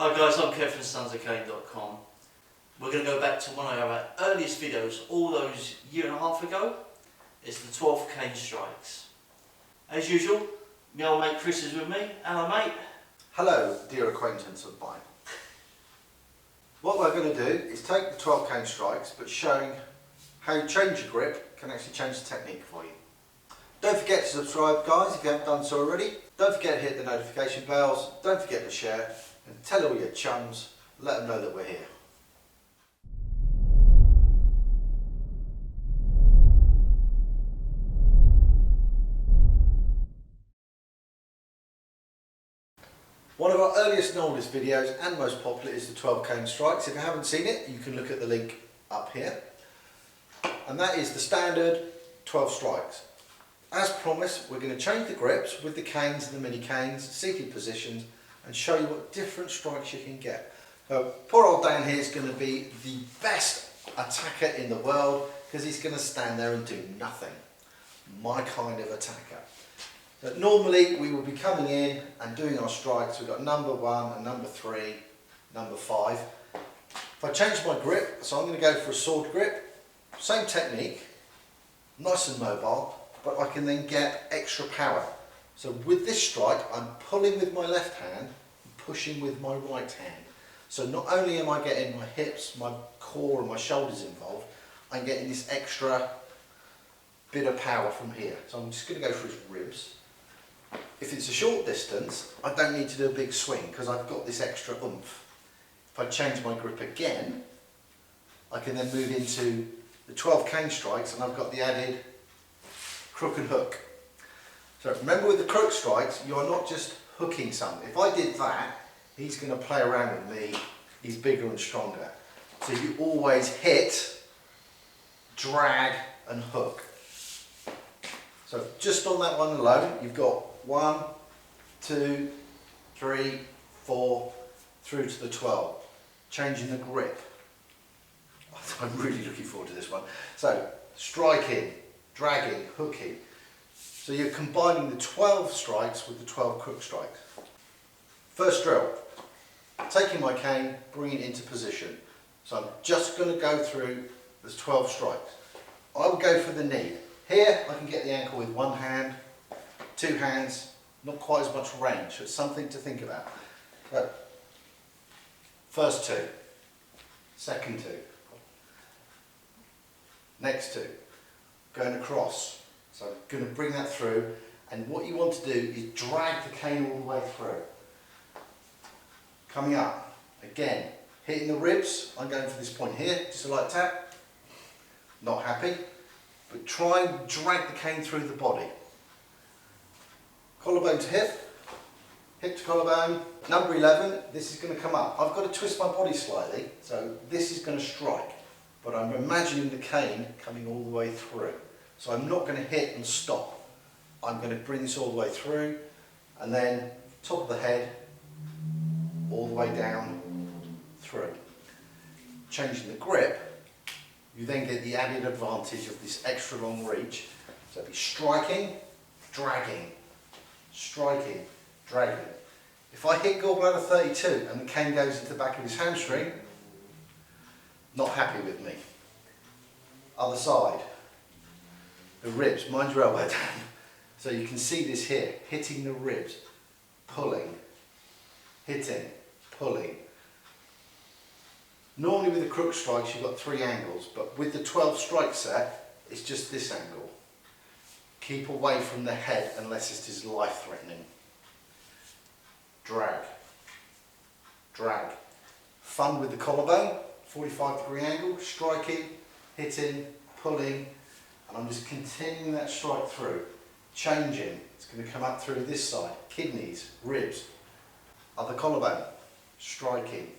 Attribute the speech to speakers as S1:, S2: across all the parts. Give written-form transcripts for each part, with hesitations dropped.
S1: Hi guys, I'm Kev from sonsofkane.com. We're going to go back to one of our earliest videos all those year and a half ago. It's the 12 cane strikes. As usual, my old mate Chris is with me. Hello mate.
S2: Hello dear acquaintance of mine. What we're going to do is take the 12 cane strikes but showing how you change your grip can actually change the technique for you. Don't forget to subscribe guys if you haven't done so already. Don't forget to hit the notification bells. Don't forget to share and tell all your chums, let them know that we're here. One of our earliest and oldest videos and most popular is the 12 cane strikes. If you haven't seen it, you can look at the link up here. And that is the standard 12 strikes. As promised, we're going to change the grips with the canes and the mini canes, seated positions, and show you what different strikes you can get. So poor old Dan here is going to be the best attacker in the world because he's going to stand there and do nothing. My kind of attacker. But normally we will be coming in and doing our strikes. We've got number 1 and number 3, number 5. If I change my grip, so I'm going to go for a sword grip, same technique, nice and mobile, but I can then get extra power. So with this strike, I'm pulling with my left hand and pushing with my right hand. So not only am I getting my hips, my core and my shoulders involved, I'm getting this extra bit of power from here. So I'm just going to go for his ribs. If it's a short distance, I don't need to do a big swing because I've got this extra oomph. If I change my grip again, I can then move into the 12 cane strikes and I've got the added crook and hook. So remember with the crook strikes, you're not just hooking something. If I did that, he's going to play around with me, he's bigger and stronger. So you always hit, drag and hook. So just on that one alone, you've got 1, 2, 3, 4, through to the 12. Changing the grip. I'm really looking forward to this one. So striking, dragging, hooking. So you're combining the 12 strikes with the 12 crook strikes. First drill. Taking my cane, bringing it into position. So I'm just going to go through the 12 strikes. I will go for the knee. Here I can get the ankle with one hand, 2 hands, not quite as much range, so it's something to think about. So, first 2, second 2, next 2, going across. So I'm going to bring that through, and what you want to do is drag the cane all the way through. Coming up, again, hitting the ribs. I'm going for this point here, just a light tap. Not happy. But try and drag the cane through the body. Collarbone to hip, hip to collarbone. Number 11, this is going to come up. I've got to twist my body slightly, so this is going to strike. But I'm imagining the cane coming all the way through. So I'm not going to hit and stop. I'm going to bring this all the way through, and then top of the head, all the way down, through. Changing the grip, you then get the added advantage of this extra long reach. So it'll be striking, dragging, striking, dragging. If I hit gallbladder 32 and the cane goes into the back of his hamstring, not happy with me. Other side, the ribs, mind your elbow down. So you can see this here, hitting the ribs, pulling, hitting, pulling. Normally with the crook strikes you've got 3 angles, but with the 12 strike set, it's just this angle. Keep away from the head unless it is life-threatening. Drag, drag. Fun with the collarbone, 45-degree angle, striking, hitting, pulling, and I'm just continuing that strike through. Changing, it's going to come up through this side, kidneys, ribs, other collarbone, striking,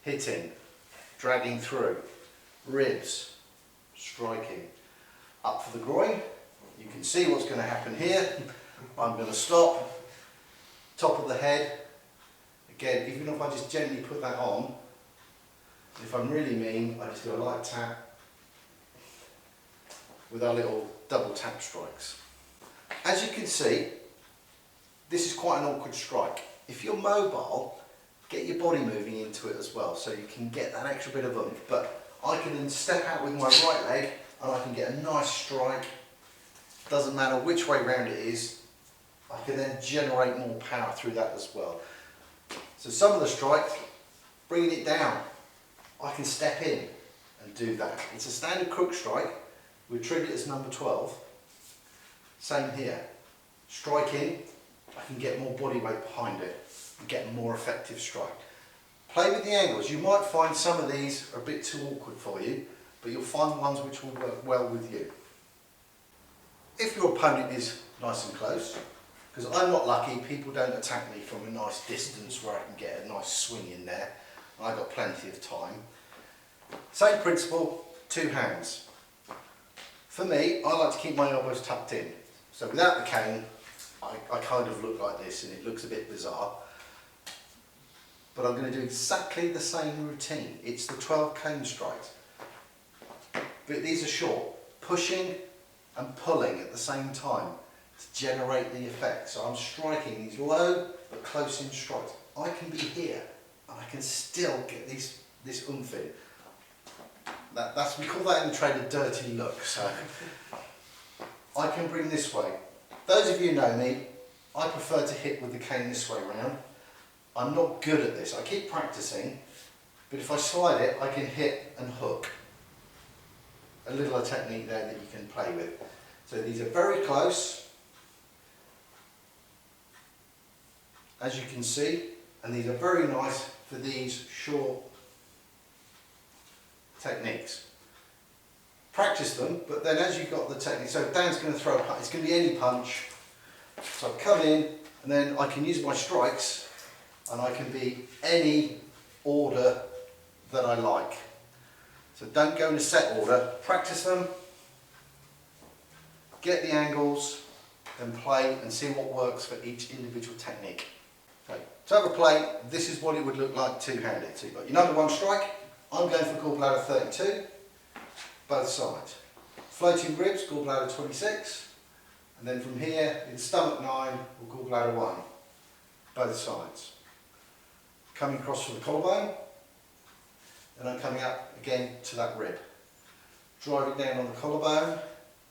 S2: hitting, dragging through, ribs, striking, up for the groin. You can see what's going to happen here. I'm going to stop, top of the head, again, even if I just gently put that on, if I'm really mean, I just do a light tap with our little double tap strikes. As you can see, this is quite an awkward strike. If you're mobile, get your body moving into it as well, so you can get that extra bit of oomph. But I can then step out with my right leg and I can get a nice strike. Doesn't matter which way round it is, I can then generate more power through that as well. So some of the strikes, bringing it down, I can step in and do that. It's a standard crook strike. We treat it as number 12. Same here. Strike in, I can get more body weight behind it and get a more effective strike. Play with the angles. You might find some of these are a bit too awkward for you, but you'll find ones which will work well with you. If your opponent is nice and close, because I'm not lucky, people don't attack me from a nice distance where I can get a nice swing in there. I've got plenty of time. Same principle, two hands. For me, I like to keep my elbows tucked in. So without the cane, I kind of look like this and it looks a bit bizarre. But I'm going to do exactly the same routine. It's the 12 cane strikes. But these are short, pushing and pulling at the same time to generate the effect. So I'm striking these low but close in strikes. I can be here and I can still get this oomph in. We call that in the trade a dirty look. So I can bring this way. Those of you who know me, I prefer to hit with the cane this way round. I'm not good at this. I keep practicing, but if I slide it, I can hit and hook. A little technique there that you can play with. So these are very close, as you can see, and these are very nice for these short techniques. Practice them, but then as you've got the technique, so Dan's going to throw a punch, it's going to be any punch. So I come in, and then I can use my strikes, and I can be any order that I like. So don't go in a set order, practice them, get the angles, then play and see what works for each individual technique. Okay. To have a play, this is what it would look like two-handed. So you've got your number 1 strike, I'm going for gallbladder 32, both sides. Floating ribs, gallbladder 26, and then from here, in stomach 9 or gallbladder 1, both sides. Coming across from the collarbone, and I'm coming up again to that rib. Driving down on the collarbone,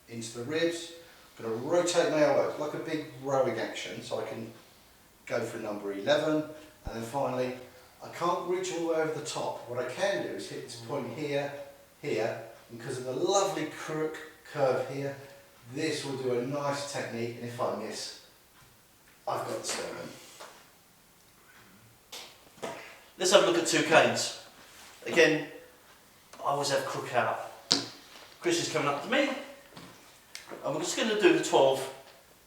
S2: into the ribs. I'm going to rotate my elbows like a big rowing action, so I can go for number 11, and then finally, I can't reach all the way over the top. What I can do is hit this point here, here, and because of the lovely crook curve here, this will do a nice technique, and if I miss, I've got the sternum.
S1: Let's have a look at two canes. Again, I always have crook out. Chris is coming up to me, and we're just going to do the 12,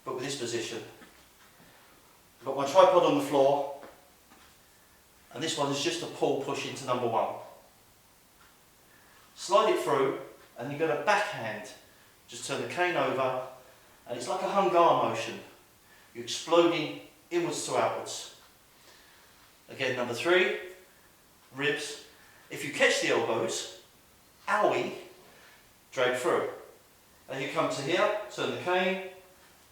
S1: but with this position. I've got my tripod on the floor, and this one is just a pull push into number 1. Slide it through, and you're going to backhand. Just turn the cane over, and it's like a hung guard motion. You're exploding inwards to outwards. Again, number 3, ribs. If you catch the elbows, owie, drag through. And you come to here, turn the cane,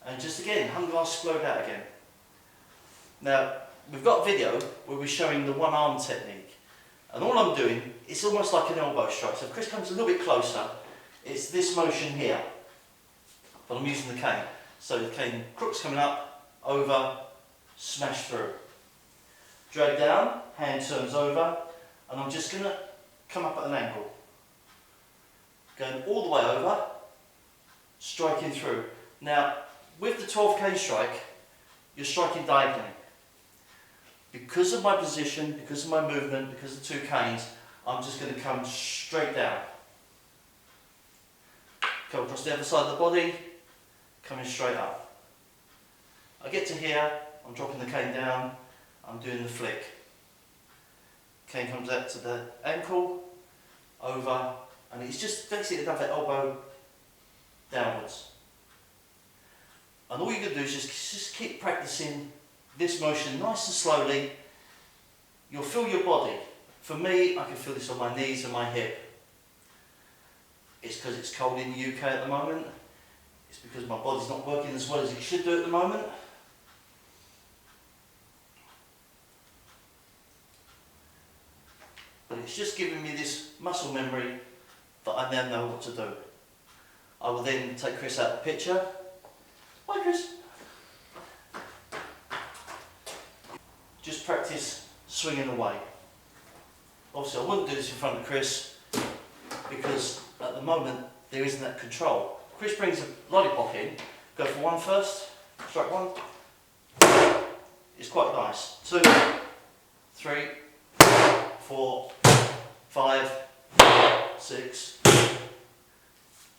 S1: and just again, hung guard, explode out again. Now, we've got a video where we're showing the one arm technique. And all I'm doing, it's almost like an elbow strike. So if Chris comes a little bit closer, it's this motion here. But I'm using the cane. So the cane crook's coming up, over, smash through. Drag down, hand turns over, and I'm just going to come up at an angle. Going all the way over, striking through. Now, with the 12 cane strike, you're striking diagonally. Because of my position, because of my movement, because of 2 canes, I'm just going to come straight down. Come across the other side of the body, coming straight up. I get to here, I'm dropping the cane down, I'm doing the flick. Cane comes out to the ankle, over, and it's just basically another elbow downwards. And all you're going to do is just keep practicing this motion nice and slowly. You'll feel your body. For me, I can feel this on my knees and my hip. It's because it's cold in the UK at the moment. It's because my body's not working as well as it should do at the moment. but it's just giving me this muscle memory that I now know what to do. I will then take Chris out of the picture. Bye, Chris. Just practice swinging away. Obviously I wouldn't do this in front of Chris because at the moment there isn't that control. Chris brings a lollipop in, go for one first, strike one. It's quite nice. 2, 3, 4, 5, 6.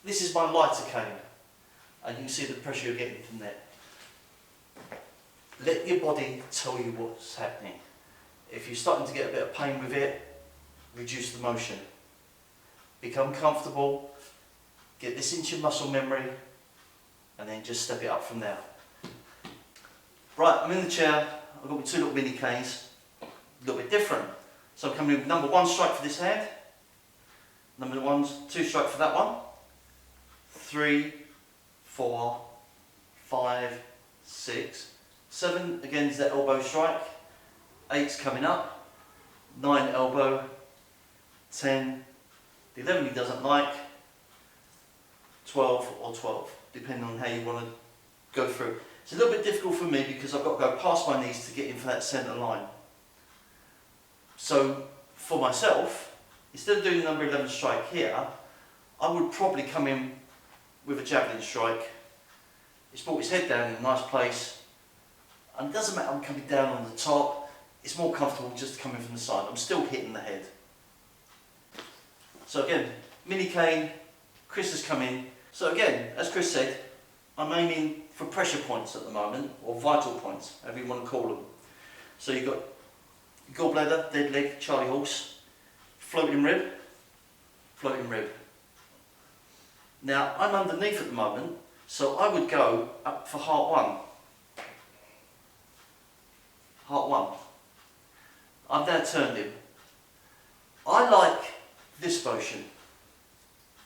S1: This is my lighter cane, and you can see the pressure you're getting from there. Let your body tell you what's happening. If you're starting to get a bit of pain with it, reduce the motion. Become comfortable, get this into your muscle memory, and then just step it up from there. Right, I'm in the chair, I've got my 2 little mini canes, a little bit different. So I'm coming in with number 1 strike for this hand, number 2 strike for that one, 3, 4, 5, 6, 7 again is that elbow strike, 8's coming up, 9 elbow, 10, the 11 he doesn't like, 12 or 12, depending on how you want to go through. It's a little bit difficult for me because I've got to go past my knees to get in for that centre line. So for myself, instead of doing the number 11 strike here, I would probably come in with a javelin strike. It's brought his head down in a nice place, and it doesn't matter I'm coming down on the top, it's more comfortable just to come in from the side. I'm still hitting the head. So again, mini cane, Chris has come in. So again, as Chris said, I'm aiming for pressure points at the moment, or vital points, however you want to call them. So you've got gallbladder, dead leg, Charlie horse, floating rib, floating rib. Now I'm underneath at the moment, so I would go up for heart 1. Heart 1. I've now turned him. I like this motion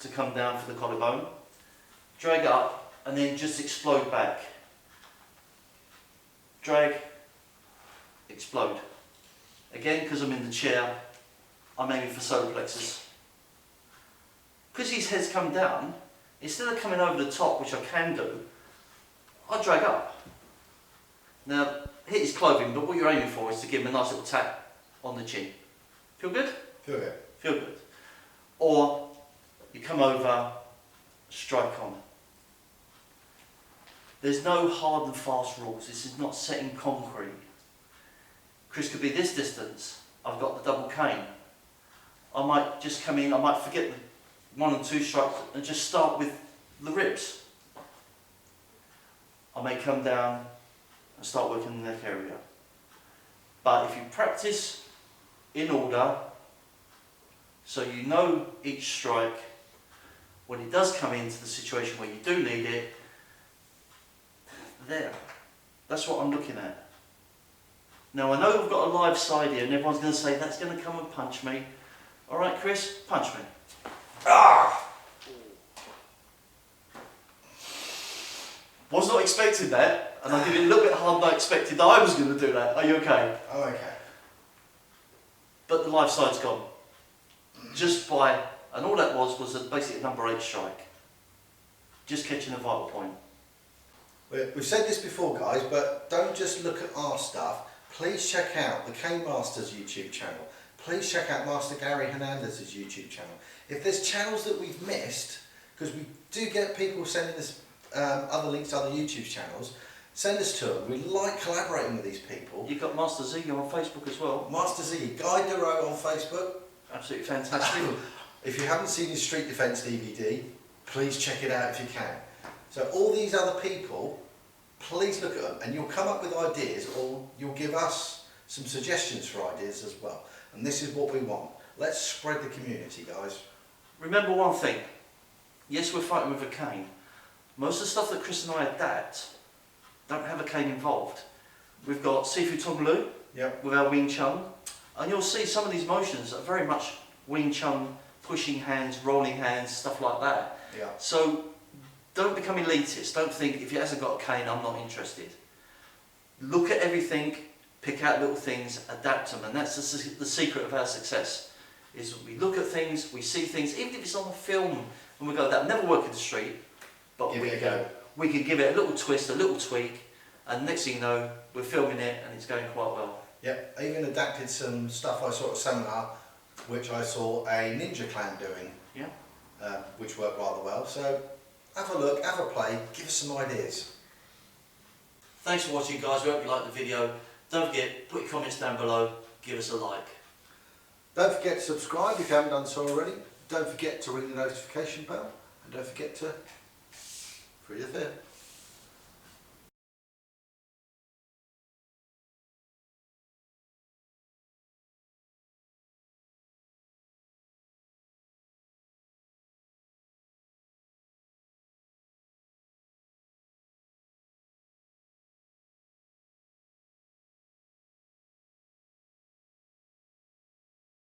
S1: to come down for the collarbone, drag up, and then just explode back. Drag, explode. Again, because I'm in the chair, I'm aiming for solar plexus. Because his head's come down, instead of coming over the top, which I can do, I drag up. Now, hit his clothing, but what you're aiming for is to give him a nice little tap on the chin. Feel good?
S2: Feel good.
S1: Feel good. Or you come over, strike on. There's no hard and fast rules. This is not set in concrete. Chris could be this distance. I've got the double cane. I might just come in, I might forget the 1 and 2 strikes and just start with the ribs. I may come down and start working the neck area. But if you practice in order, so you know each strike, when it does come into the situation where you do need it, there. That's what I'm looking at. Now I know we've got a live side here and everyone's going to say that's going to come and punch me. Alright Chris, punch me. Ah! Was not expecting that, and I did it a little bit harder than I expected that I was going to do that. Are you okay?
S2: Oh, okay.
S1: But the live side's gone. Just by, and all that was basically a number 8 strike. Just catching a vital point.
S2: We've said this before, guys, but don't just look at our stuff. Please check out the Cane Masters YouTube channel. Please check out Master Gary Hernandez's YouTube channel. If there's channels that we've missed, because we do get people sending us other links to other YouTube channels, send us to them. We like collaborating with these people.
S1: You've got Master Z on Facebook as well.
S2: Master Z, Guy Duro on Facebook.
S1: Absolutely fantastic.
S2: If you haven't seen his Street Defence DVD, please check it out if you can. So all these other people, please look at them and you'll come up with ideas, or you'll give us some suggestions for ideas as well. And this is what we want. Let's spread the community, guys.
S1: Remember one thing. Yes, we're fighting with a cane. Most of the stuff that Chris and I adapt don't have a cane involved. We've got Sifu Tonglu with our Wing Chun, and you'll see some of these motions are very much Wing Chun, pushing hands, rolling hands, stuff like that.
S2: Yeah.
S1: So don't become elitist. Don't think if he hasn't got a cane, I'm not interested. Look at everything, pick out little things, adapt them, and that's the secret of our success. is we look at things, we see things, even if it's on a film, and we go, that'll never work in the street, but
S2: Give it a go.
S1: we can give it a little twist, a little tweak, and next thing you know, we're filming it and it's going quite well.
S2: Yep, I even adapted some stuff I saw at a seminar, which I saw a Ninja Clan doing,
S1: Yeah.
S2: which worked rather well. So have a look, have a play, give us some ideas.
S1: Thanks for watching, guys. We hope you liked the video. Don't forget, put your comments down below, give us a like.
S2: Don't forget to subscribe if you haven't done so already. Don't forget to ring the notification bell, and don't forget to free the fair.